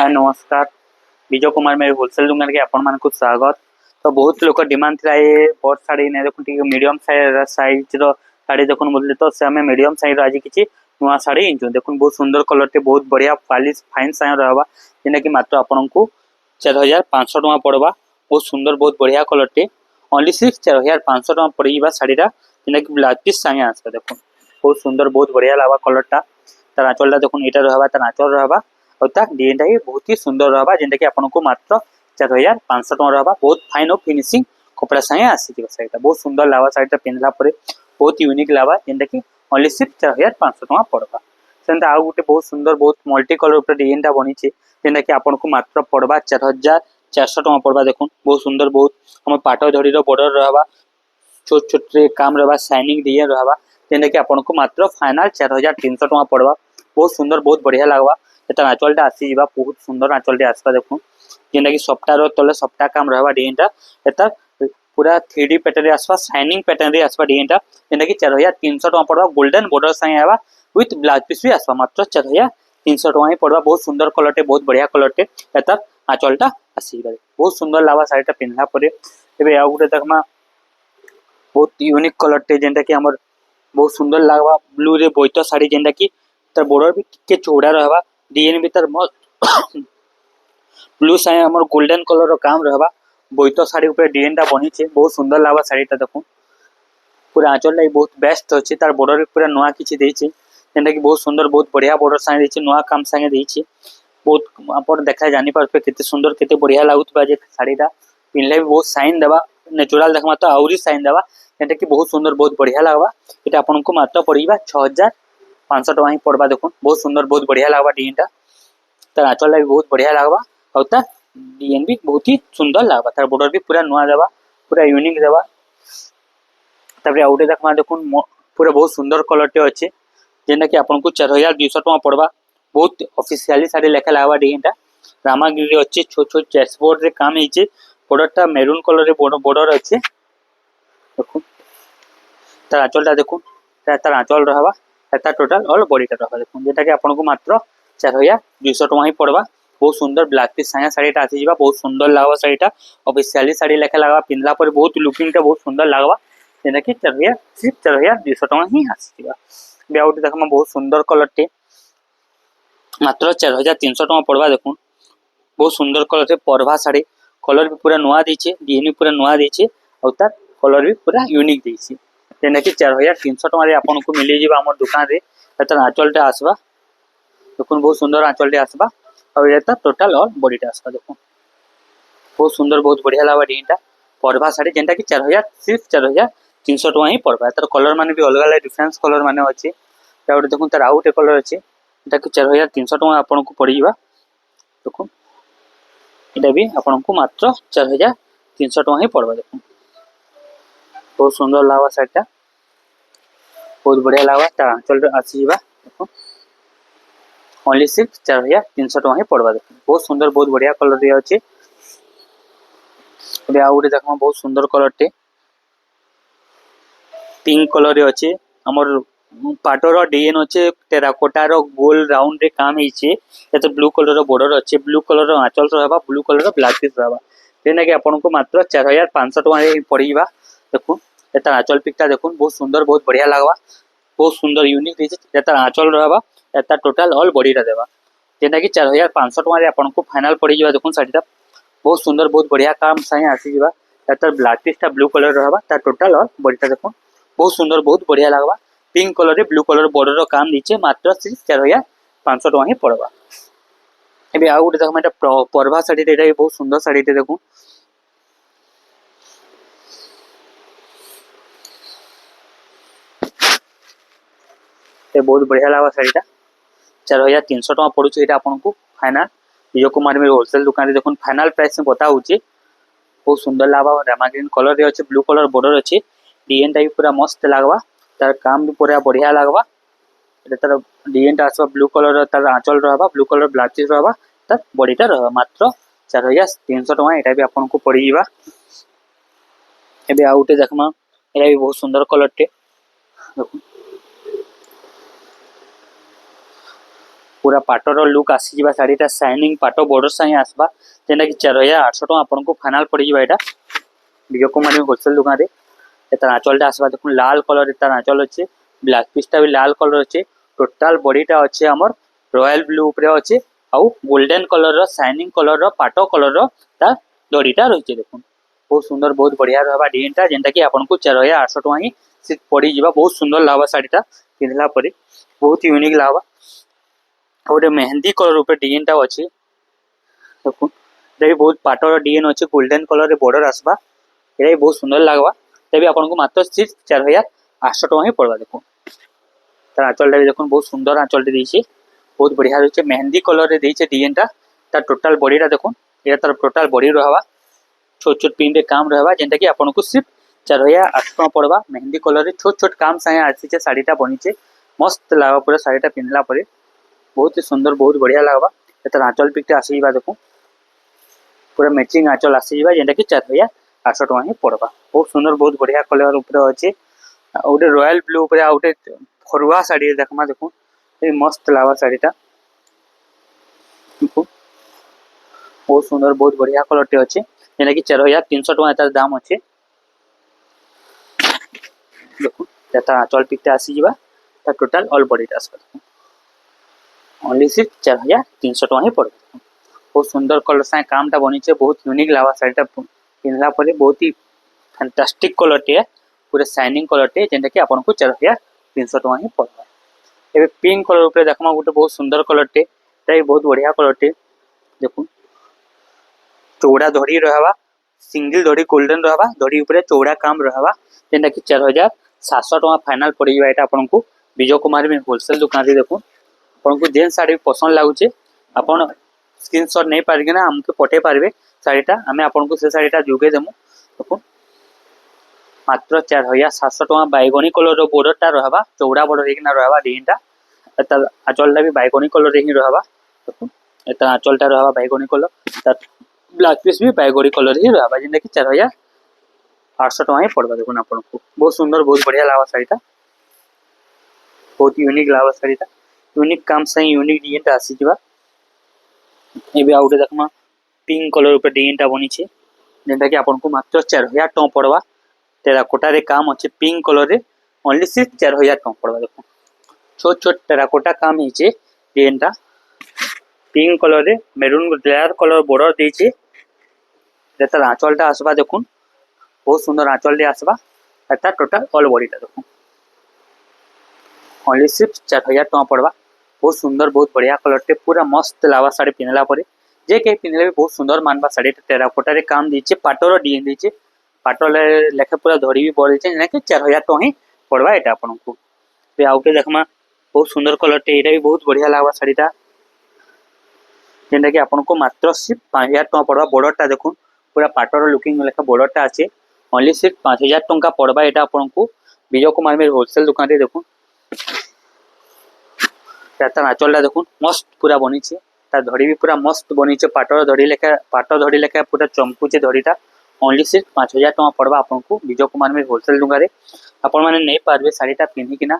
हाय नमस्कार। विजय कुमार मेरे होलसेल दुकान के आपण मान स्वागत। तो बहुत लोक डिमांड था ये बड़ शाढ़ी ने देखो मीडियम साइज रो शाढ़ी देखो बोलते तो से हमें मीडियम साइज आज किसी नुआ शाढ़ी इंचु देखो बहुत सुंदर कलर टे बहुत बढ़िया पॉलिश फाइन साइन रहबा जेना कि मात्र आपन को 4500 टका पड़वा। बहुत सुंदर बहुत बढ़िया कलर टे ओनली सिर्फ 4500 टका पड़ीबा शाढ़ीटा जेना कि ब्लाउज पीस संगे आसबा देखो बहुत सुंदर बहुत बढ़िया लागबा कलरटा। तार आंचलटा देखो एटा रहबा तार आंचल रहबा और डिजाइन ही बहुत ही सुंदर रहा जेनटा कि आपन को मात्र 4500 टका रहा बहुत फाइन और फिनिशिंग कपड़ा संगे आसी शाढ़ीटा बहुत सुंदर लावा शाढ़ीटा पिंधला पर बहुत यूनिक लावा जेनटा कि ओनली सिर्फ 4500 टका पड़वा। सेमती आउ गोटे बहुत सुंदर बहुत मल्टी कलर ऊपर डिजाइनटा बनी जेनटा कि आपन को मात्र पड़वा 4400 टका पड़वा। देखो बहुत सुंदर बहुत हम पाट धड़ी बॉर्डर रहा छोट छोट काम रहा शाइनिंग डिजाइन रहा जेनटा कि आपन को मात्र फाइनल 4300 टका पड़वा। बहुत सुंदर बहुत बढ़िया लागवा। एता आंचलटा आसी जा बहुत सुंदर आंचलटे आसबा देखो जेनटा कि सप्ताह तले सप्ताह काम रहबा डिजाइनटा एता पूरा 3D पैटर्न रे आसबा शाइनिंग पैटर्न रे आसबा डिजाइनटा जेनटा कि 4300 टका पड़वा। गोल्डन बॉर्डर संगे आबा विथ ब्लाउज पीस भी आसबा मात्र 4300 टका ही पड़वा। बहुत सुंदर कलरटे बहुत बढ़िया कलरटे एता आंचलटा आसी जा बहुत सुंदर लावा शाढ़ीटा पिंधला परे। एबे आ गुटे देखमा बहुत यूनिक कलरटे जेनटा कि हमर बहुत सुंदर लागबा ब्लू रे बोइतो शाढ़ी जेनटा कि तर बॉर्डर भी के चौड़ा रहबा डिजाइन भीतर मस्त ब्लू साइ हमर गोल्डन कलर रो काम रहबा बोइतो शाढ़ी ऊपर डिजाइनटा बनी छे बहुत सुंदर लागबा शाढ़ीटा देखो पूरा आंचलटा बहुत बेस्ट अछि तार बॉर्डर भी पूरा नवा किछि देइ छे जेनटा कि बहुत सुंदर बहुत बढ़िया बॉर्डर संगे देइ छे नवा काम संगे देइ छे बहुत अपन देखा जानि पारबे केते सुंदर केते बढ़िया लागुतबा जे शाढ़ीटा पिनले भी बहुत साइन देबा नेचुरल देखमा तो आउरी साइन देबा जेनटा कि बहुत सुंदर बहुत बढ़िया लागबा। एटा आपन को मात्र पड़ीबा 6500 टका ही पड़वा। देखो बहुत सुंदर बहुत बढ़िया लागबा डिजाइनटा तार आंचलटा भी बहुत बढ़िया लागबा और तार डिजाइन भी बहुत ही सुंदर लागबा तार बॉर्डर भी पूरा नवा देबा पूरा यूनिक देबा। तबरे आउटे देखमा देखुन पूरा बहुत सुंदर कलरटे अछि जेना कि आपन को 4200 टका पड़वा। बहुत ऑफिशियली साड़ी लेखा लागबा डिजाइनटा रामागिरी अछि छोट छोट चेसबोर्ड रे काम हिचे बॉर्डरटा मेरून कलर रे बॉर्डर अछि देखो तार आंचलटा देखो तार आंचल रहबा एता टोटल ऑल बॉडीटा रहबा देखो जेटा कि आपन को मात्र 4200 टका ही पड़वा। बहुत सुंदर ब्लैक पीस साया शाढ़ीटा आसी जिबा बहुत सुंदर लागबा शाढ़ीटा ऑफिशियली साड़ी लेखा लागबा पिनला पर बहुत लुकिंगटा बहुत सुंदर लागबा जेना कि सिर्फ 4200 टका ही आसी जिबा। बेआउट देखमा बहुत सुंदर कलरटे मात्र 4300 टका पड़वा। देखो बहुत सुंदर कलर से परभा शाढ़ी कलर भी पूरा नवा देछे डिजाइन भी पूरा नवा देछे और तार कलर भी पूरा यूनिक देछे जेना कि 4300 टका रे आपन को मिली जिबा हमर दुकान रे। एता आंचलटा आसबा देखो बहुत सुंदर आंचलटे आसबा और एता टोटल और बॉडीटा आसबा देखो बहुत सुंदर बहुत बढ़िया लागबा डिजाइनटा परभा शाढ़ी जेनटा कि सिर्फ 4300 टका ही पड़बा। तार कलर माने भी अलग अलग डिफरेंस कलर माने अछि ताउटे देखो तार आउट कलर अछि एटा कि 4300 टका आपन को पड़ी जिबा देखो एटा भी आपन को मात्र 4300 टका ही पड़बा। देखो बहुत सुंदर लागबा शाढ़ीटा बहुत बढ़िया लागबा तार आंचल आसी जिबा देखो ओनली सिर्फ 4300 टका ही पड़वा। देखो बहुत सुंदर बहुत बढ़िया कलर रे अछि। एबे आ गुटे देखमा बहुत सुंदर कलरटे पिंक कलर रे अछि हमर पाटोर डिजाइन अछि टेराकोटा रो गोल राउंड रे काम हिचे एते ब्लू कलर रो बॉर्डर अछि ब्लू कलर रो आंचल रहबा ब्लू कलर रो ब्लाउज पीस रहबा जेना कि आपन को मात्र 4500 टका रे पड़ीबा। देखो एता आंचल पिकटा देखो बहुत सुंदर बहुत बढ़िया लागबा बहुत सुंदर यूनिक दिसे एता आंचल रहबा एता टोटल ऑल बॉडीटा देबा जेना कि 4500 टका रे आपन को फाइनल पड़ी जिबा। देखो शाढ़ीटा बहुत सुंदर बहुत बढ़िया काम साइ आसी जिबा एता ब्लाउज पीसटा ब्लू कलर रहबा ता टोटल ऑल बॉडीटा देखो बहुत सुंदर बहुत बढ़िया लागबा पिंक कलर रे ब्लू कलर बॉर्डर रो काम दिचे मात्र सिर्फ 4500 टका ही पड़बा। एबे आ गुटे देखमा एटा परभा शाढ़ी एटा भी बहुत सुंदर शाढ़ी देखो ए बहुत बढ़िया लागबा शाढ़ीटा 4300 टका पड़ुछ एटा आपन को फाइनल विजय कुमार में होलसेल दुकान रे देखो फाइनल प्राइस में बता होची बहुत सुंदर लागबा रामा ग्रीन कलर रे अछि ब्लू कलर बॉर्डर अछि डिजाइनटा भी पूरा मस्त लागबा तार काम भी पूरा बढ़िया लागबा एटा तार डिजाइनटा आसबा ब्लू कलर तार आंचल रहबा ब्लू कलर ब्लाउज पीस रहबा तार बॉडीटा रहबा मात्र 4300 टका एटा भी आपन को पड़ी जिबा। एबे आउटे देखमा एटा भी बहुत सुंदर कलरटे देखो पूरा पाटर लुक आसीजा शाढ़ीटा शाइनिंग पाट बॉर्डर साई आसबा जेनटा कि 4800 टका आपन को फाइनल पड़ जिबा एटा विजय कुमार होलसेल दुकान रे। एता आंचलटा आसबा देखुन लाल कलर एता आंचल अछि ब्लैक पीसटा भी लाल कलर अछि टोटल बॉडीटा अछि हमर रॉयल ब्लू ऊपर अछि आउ गोल्डन कलर रो शाइनिंग कलर रो पाटो कलर रो ता दड़ीटा रहिছে देखुन बहुत सुंदर बहुत बढ़िया रहबा डिजाइनटा जेनटा कि आपन को 4800 टका ही सिर्फ पड़ी जिबा बहुत सुंदर लागबा साड़ीटा पिनला परे बहुत यूनिक लागबा और मेहंदी कलर ऊपर डिजाइनटा अछि देखुन ये बहुत पाटर डिजाइन अछि गोल्डन कलर रे बॉर्डर आसबा ये बहुत सुंदर लागबा तबे आपन को मात्र सिर्फ 4800 टका ही पड़बा देखुन तार आंचलटा भी देखुन बहुत सुंदर आंचलटे देइछे बहुत बढ़िया रहिছে मेहंदी कलर रे देइछे डिजाइनटा तार टोटल बॉडीटा देखुन ये तार टोटल बॉडी रहबा छोट छोट पिन रे काम रहबा जेंटा कि आपन को सिर्फ 4800 टका पड़बा मेहंदी कलर रे छोट छोट काम साया आसीचे साड़ीटा बनिचे मस्त लागबा पूरा साड़ीटा पिनला परे बहुत ही सुंदर बहुत बढ़िया लागबा एतर आंचल पिकटा आसीबा देखुन पूरा मैचिंग आंचल आसीबा जेंटा कि 4800 टका ही पड़बा बहुत सुंदर बहुत बढ़िया कलर ऊपर अछि ओटे रॉयल ब्लू ऊपर आउटे फरुआ साड़ी देखमा देखुन ए मस्त लागबा साड़ीटा देखुन बहुत सुंदर बहुत बढ़िया कलरटे अछि जेना कि 4300 टका एतार दाम अछि देखुन एता आंचल पिकटा आसीबा ता टोटल ऑल बॉडीटा आसबा ओनली सिर्फ 4300 टका ही पड़बा बहुत सुंदर कलर से कामटा बनिছে बहुत यूनिक लागबा साड़ीटा पिनला परे बहुत ही फैंटास्टिक कलरटे पूरा शाइनिंग कलरटे जेंटा कि आपन को 4300 टका ही पड़बा एबे पिंक कलर ऊपर देखमा गोटे बहुत सुंदर कलरटे ताई बहुत बढ़िया कलरटे देखुन चौड़ा धड़ी रहबा सिंगल धड़ी गोल्डन रहबा धड़ी ऊपर चौड़ा काम रहबा जेंटा कि 4700 टका फाइनल पड़ी जाय एटा आपन को विजय कुमार में होलसेल दुकान रे देखुन आपन को जेन साड़ी पसंद लागुचे आपन स्क्रीनशॉट नहीं पारगे ना हमके पठे पारबे साड़ीटा हमें आपन को से साड़ीटा जोगे देमु देखुन मात्र 4700 टका बैगनी कलर रो बॉर्डरटा रहबा चौड़ा बॉर्डर एकना रहबा डिजाइनटा एता आंचलटा भी बैगनी कलर रे ही रहबा देखुन एता आंचलटा रहबा बैगनी कलर ता ब्लैक पीस भी बैगनी कलर ही रहबा जेंटा कि 4800 टका ही पड़बा देखुन आपन को बहुत सुंदर बहुत बढ़िया लागबा साड़ीटा बहुत यूनिक लागबा साड़ीटा यूनिक काम से यूनिक डिजाइनटा आसी जिबा एबे आउटे देखमा पिंक कलर ऊपर डिजाइनटा बनी छे जेंटा कि आपन को मात्र 4000 टका पड़बा टेराकोटा रे काम अछि पिंक कलर रे ओनली सिर्फ 4000 टका पड़बा देखो छोट छोट टेराकोटा काम हिचे डिजाइनटा पिंक कलर रे मेरून ब्लैक कलर बॉर्डर देइछे एता आंचलटा आसबा देखुन बहुत सुंदर आंचल आसबा एता टोटल ऑल बॉडीटा देखुन ओनली सिर्फ 4000 टका पड़बा बहुत सुंदर बहुत बढ़िया कलरटे पूरा मस्त लावा साड़ी पिनला परे जे के पिनले भी बहुत सुंदर मानबा साड़ी टेराकोटा रे काम दीचे पाटोर डिजाइन दीचे पाटोल लेखे पूरा धड़ी भी बढ़ जाए कि 4000 टका ही पड़वा एटा आपन को पे आउटे देखमा बहुत सुंदर कलरटे एटा भी बहुत बढ़िया लागबा साड़ीटा जेंटा कि आपन को मात्र सिर्फ 5000 टका पड़वा बॉर्डरटा देखुन पूरा पाटोर लुकिंग लेखा बॉर्डरटा আছে ओनली सिर्फ 5000 टका पड़वा एटा आपन को विजय कुमार में होलसेल दुकान रे देखुन एता आंचलटा देखुन मस्त पूरा बनिছে ता धड़ी भी पूरा मस्त बनिছে पाटोर धड़ी लेखा पूरा चमकुचे धड़ीटा ओनली सिर्फ 5000 टका पड़वा आपन को विजय कुमार में होलसेल दुकान रे आपन माने नहीं पारबे साड़ीटा पिन्ही किना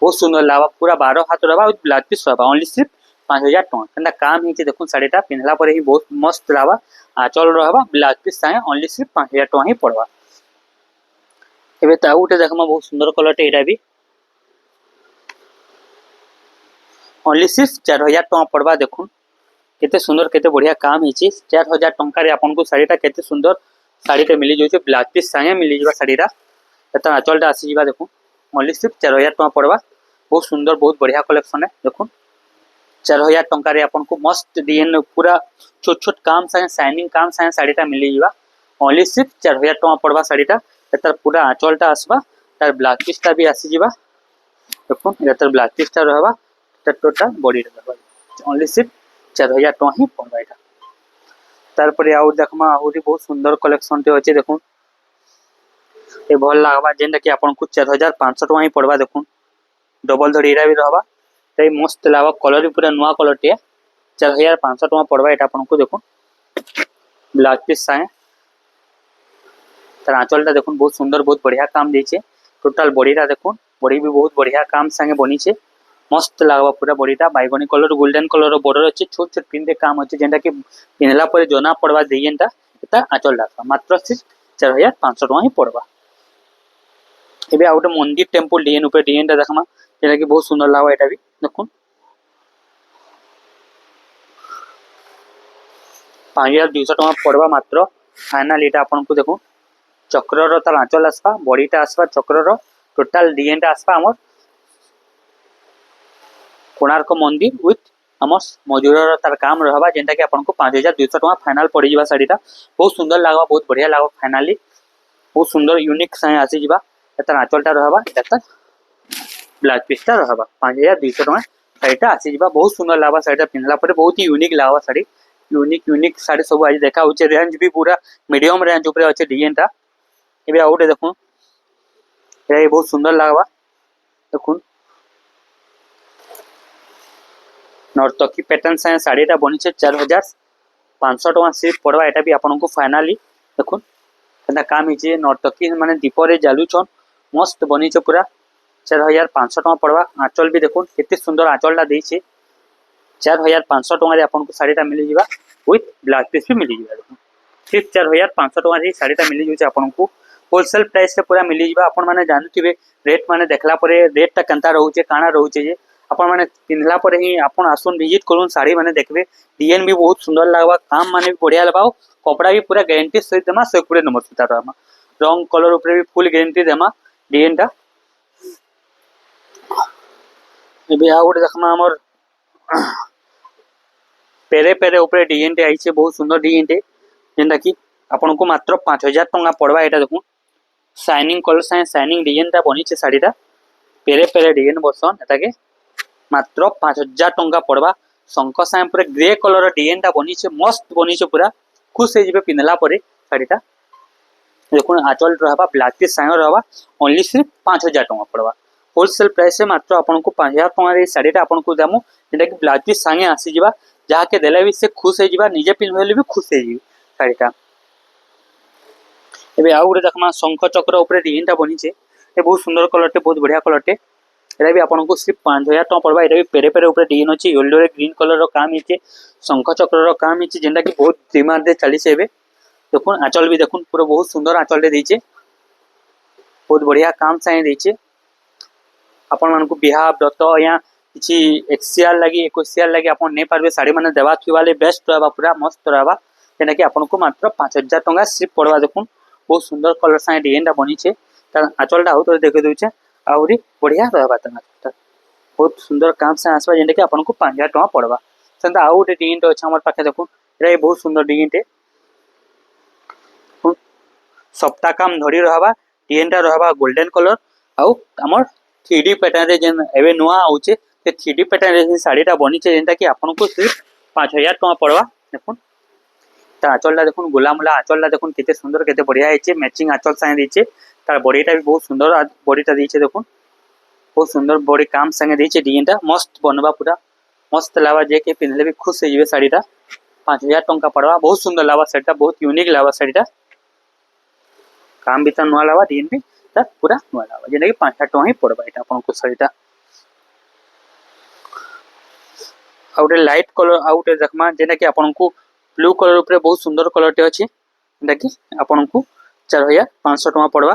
बहुत सुंदर लागबा पूरा 12 हाथ रहबा ब्लाउज पीस रहबा ओनली सिर्फ 5000 टका एंदा काम हिचे देखुन साड़ीटा पिनला पर ही बहुत मस्त लागबा आंचल रहबा ब्लाउज पीस साए ओनली सिर्फ 5000 टका ही पड़वा एबे ता उटे देखमा बहुत सुंदर कलरटे एटा भी ओनली सिर्फ 4000 टका पड़वा देखुन केते सुंदर केते बढ़िया काम हिची 4000 टका रे आपन को साड़ीटा केते सुंदर साड़ीटा मिली जोचे ब्लाउज पीस साया मिली जबा साड़ीटा एता आंचलटा आसी जिबा देखुन ओनली सिर्फ 4000 टका पड़वा बहुत सुंदर बहुत बढ़िया कलेक्शन है देखुन 4000 टका रे आपन को मस्त डिजाइन पूरा छोट छोट काम साया शाइनिंग काम साया साड़ीटा मिली जिबा ओनली सिर्फ 4000 टका पड़वा साड़ीटा एता पूरा आंचलटा आसबा तार ब्लाउज पीसटा भी आसी जिबा देखुन एता ब्लाउज पीसटा रहबा टोटल बॉडी रहबा ओनली सिर्फ 4000 टका ही पड़बा एटा तार पर आउ देखमा आउरी बहुत सुंदर कलेक्शन ते अछि देखुन ए भल लागबा जेंटा कि आपन को 4500 टका ही पड़बा देखुन डबल धड़ीरा भी रहबा तई मस्त लागबा कलर भी पूरा नवा कलर टे 4500 टका पड़बा एटा आपन को देखुन ब्लाउज पीस साए तार आंचलटा देखुन बहुत सुंदर बहुत बढ़िया काम देइछे टोटल बॉडीरा देखुन बॉडी भी बहुत बढ़िया काम संगे बनिছে मस्त लागवा पूरा बॉडीटा बैगनी कलर गोल्डन कलर बॉर्डर अच्छे छोट छोट प्रिंट काम अच्छे जेनटा कि पिंधला पर जना पड़वा डिजाइनटा एटा आंचल डाका मात्र सिर्फ 4500 टका ही पड़वा। एबे आ गोटे मंदिर टेम्पल डिजाइन ऊपर डिजाइनटा देखमा जेटा कि बहुत सुंदर लागवा एटा भी देखुन 5200 टका पड़वा मात्र फाइनल एटा आपन को देखो चक्रर तार आंचल आसपा बॉडीटा आसपा चक्रर टोटल डिजाइनटा आसपा हमर कोणार्क मंदिर विथ आम मजूर तार काम रहा जेनटा कि आपको 5200 टका फाइनाल पड़ जावा शाढ़ीटा बहुत सुंदर लगवा बहुत बढ़िया लगवा फाइनाली बहुत सुंदर यूनिक साए आसीजा तार आंचलटा रहा तार ब्लाउज पीसटा रहा 5200 टका शाढ़ीटा आसीजा बहुत सुंदर लगवा शाढ़ीटा पिंधला पर बहुत ही यूनिक लगवा शाढ़ी यूनिक शाढ़ी सब आज देखा होचे रेंज भी पूरा मीडियम रेंज ऊपर अच्छे डिजाइनटा एबे आउटे देखो ये बहुत सुंदर लगवा देखुन नर्तकी पैटर्न से शाढ़ीटा बनी 4500 टका सिर्फ पड़वा एटा भी आपन को फाइनाली देखुन एटा काम हिचे नर्तकी माने दीपरे जालुछन मस्त बनी पूरा 4500 टका पड़वा आंचल भी देखुन केते सुंदर आंचलटा देइछे 4500 टका रे आपन को शाढ़ीटा मिली जिबा विथ ब्लाउज पीस भी मिली जिबा देखुन सिर्फ 4500 टका रे शाढ़ीटा मिली जुचे आपन को होलसेल प्राइस से पूरा मिली जिबा आपन माने जानथिबे रेट माने देखला परे रेट ता कंता रहउचे काना रहउचे जे अपन माने पिंधला पर ही अपन आसुन विजिट करूँ शाढ़ी माने देखबे डिजाइन भी बहुत सुंदर लगवा काम माने भी बढ़िया लगवा कपड़ा भी पूरा गारंटी सहित देमा 120 नंबर सुता रहमा रंग कलर ऊपर भी फुल गारंटी देमा डिजाइनटा एबे आ गोटे देखमा हमर पेरे पेरे ऊपर डिजाइन टे आइছে बहुत सुंदर डिजाइन टे जेंटा कि आपन को मात्र 5000 टका पड़वा एटा देखु शाइनिंग कलर से शाइनिंग डिजाइनटा बनिছে शाढ़ीटा पेरे पेरे डिजाइन बसन एटा के मात्र 5000 टका पड़वा शंख साए पूरा ग्रे कलर डिजाइनटा बनिছে मस्त बनिছে पूरा खुश हे जिबे पिनला परे शाढ़ीटा देखुन आंचल रहबा ब्लाउज पीस साए रहबा ओनली सिर्फ 5000 टका पड़वा होलसेल प्राइस से मात्र आपन को 5000 टका रे शाढ़ीटा आपन को दामु जेटा कि ब्लाउज पीस साए आसी जिबा जहा के देले भी से खुश हे जिबा निजे पिनबेले भी खुश हे जिबी शाढ़ीटा एबे आ गुटे देखमा शंख चक्र ऊपर डिजाइनटा बनिছে ए बहुत सुंदर कलरटे बहुत बढ़िया कलरटे एटा भी आपन को सिर्फ 5000 टका पड़वा एटा भी पेरे पेरे ऊपर डिजाइन अछि येलो रे ग्रीन कलर रो काम हिचे शंख चक्र रो काम हिचे जेंटा कि बहुत डिमांड दे चली से एबे देखुन आंचल भी देखुन पूरा बहुत सुंदर आंचल दे दीचे बहुत बढ़िया काम साए दीचे अपन मन को बिहा व्रत या किछि एक्सियल लागि एकोसियल लागि अपन नै पारबे साड़ी माने देबा थुवाले बेस्ट रहबा पूरा मस्त रहबा जेना कि अपन को मात्र 5000 टका सिर्फ पड़वा देखुन बहुत सुंदर कलर साए डिजाइनटा बनिছে तार आंचलटा आउ तो देखे दोचे आउरी बढ़िया रहबा तना बहुत सुंदर काम से आसबा जेंटा कि आपन को 5000 टका पड़वा सेंता आउ गोटे डिजाइन तो अच्छा हमर पाखे देखुन एटा बहुत सुंदर डिजाइन टे सप्ताह काम धरी रहबा डिजाइनटा रहबा गोल्डन कलर आउ हमर 3D पैटर्न रे जेन एबे नुआ आउचे ते 3D पैटर्न रे साड़ीटा बनिছে जेंटा कि आपन को सिर्फ 5000 टका पड़वा देखुन ता आंचलटा देखुन गोलामुला आंचलटा देखुन केते सुंदर केते बढ़िया हिचे मैचिंग आंचल साए दीचे तार बॉडीटा भी बहुत सुंदर बॉडीटा दीचे देखुन बहुत सुंदर बॉडी काम संगे दीचे डिजाइनटा मस्त बनवा पूरा मस्त लावा जे के पिनले भी खुश हे जिवे साड़ीटा 5000 टका पड़वा बहुत सुंदर लावा साड़ीटा बहुत यूनिक लावा साड़ीटा काम भी ता नुआ लावा डिजाइन भी ता पूरा नुआ लावा जेने कि 5000 टका ही पड़वा एटा आपन को साड़ीटा आउटे लाइट कलर आउटे देखमा जेने कि आपन को ब्लू कलर ऊपर बहुत सुंदर कलरटे अछि जेटा कि आपन को 4500 टका पड़वा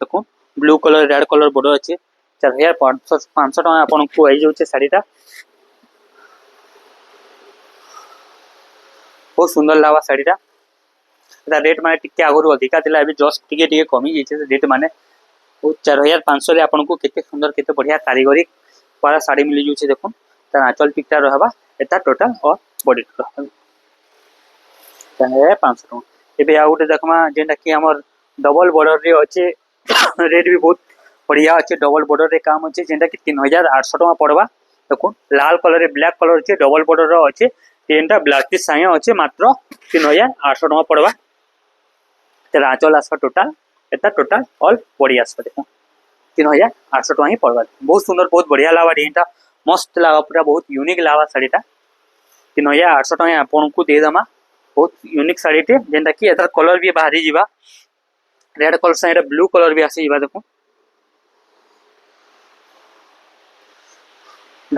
देखो blue colour red colour border अछि 4500 टका आपन को आई जाउचे साड़ीटा बहुत सुंदर लावा साड़ीटा एटा रेट माने टिके आगरु अधिका थिला अभी जस्ट टिके कमी जेचे रेट माने 4500 रे आपन को केते सुंदर केते बढ़िया कारीगरी वाला साड़ी मिली जुचे देखो तार आंचल पिकटा रहबा एटा टोटल और बॉडी रहबा ताहे 500 टका एबे आ गुटे देखमा जेंटा कि हमर डबल बॉर्डर रे अछि रेट भी बहुत बढ़िया अछि डबल बॉर्डर रे काम अछि जेंटा कि 3800 टका पड़वा देखो लाल कलर रे ब्लैक कलर अछि डबल बॉर्डर रो अछि तीनटा ब्लाउज पीस साए अछि मात्र 3800 टका पड़वा तेरा आंचल आसपा टोटल एटा टोटल ऑल बॉडी आसपा देखो 3800 टका ही पड़वा बहुत सुंदर बहुत बढ़िया लावा डिजाइनटा मस्त लावा पूरा बहुत यूनिक लावा साड़ीटा 3800 टका आपन को दे दमा बहुत यूनिक साड़ी टे जेंटा कि एतर कलर भी बाहरी जिबा रेड कलर से एटा ब्लू कलर भी आसी जिबा देखो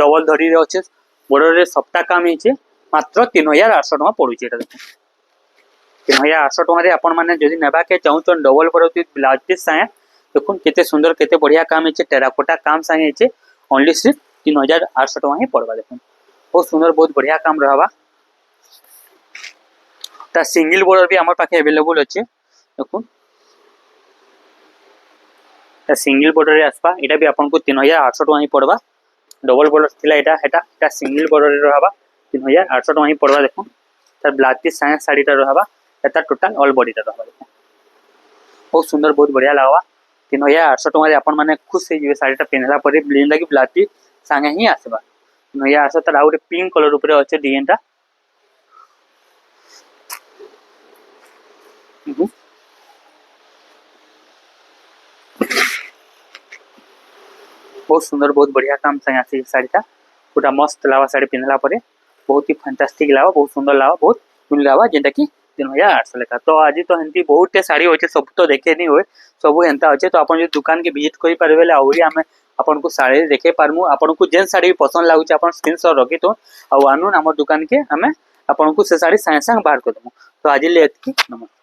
डबल धरी रे अच्छे बॉर्डर रे सप्ता काम है मात्र 3800 टका पड़ुଛି एटा देखो 3800 टका रे आपण माने जदी नेबा के चाहूचन double border with blouse piece साए देखो केते सुंदर केते बढ़िया काम है टेराकोटा काम साए है ओनली सिर्फ 3800 टका ही पड़वा देखो बहुत सुंदर बहुत बढ़िया काम रहबा ता सिंगल बॉर्डर भी हमर पाखे अवेलेबल अछि देखो ता सिंगल बॉर्डर रे आसपा एटा भी आपन को 3800 टका ही पड़वा डबल बॉर्डर थिला एटा एटा सिंगल बॉर्डर रे रहबा 3800 टका ही पड़वा देखो तार ब्लाउज पीस साए साड़ीटा रहबा एटा टोटल ऑल बॉडीटा रहबा देखो बहुत सुंदर बहुत बढ़िया लागबा 3800 टका रे आपन माने खुश हे जिवे साड़ीटा पिनला परे ब्लेंड लागी ब्लाउज पीस संगे ही आसबा 3800 तार आउटे पिंक कलर ऊपर अछि डिजाइनटा बहुत सुंदर बहुत बढ़िया काम संगे आसी साड़ीटा पूरा मस्त लावा साड़ी पिनला परे बहुत ही फैंटास्टिक लावा बहुत सुंदर लावा बहुत सुंदर लावा जेंटा कि 3800 लेखा तो आज तो हंती बहुत साड़ी होचे सब तो देखे नहीं होए सब हेंता होचे तो अपन जो दुकान के विजिट करि पारबे ले आउरी हमें अपन को साड़ी देखे पारमु अपन को जेन साड़ी पसंद लागुचे अपन स्क्रीनशॉट रखी तो आ आनुन हमर दुकान के हमें अपन को से साड़ी संग संग बाहर कर देमु तो आज ले एतकी नमस्कार।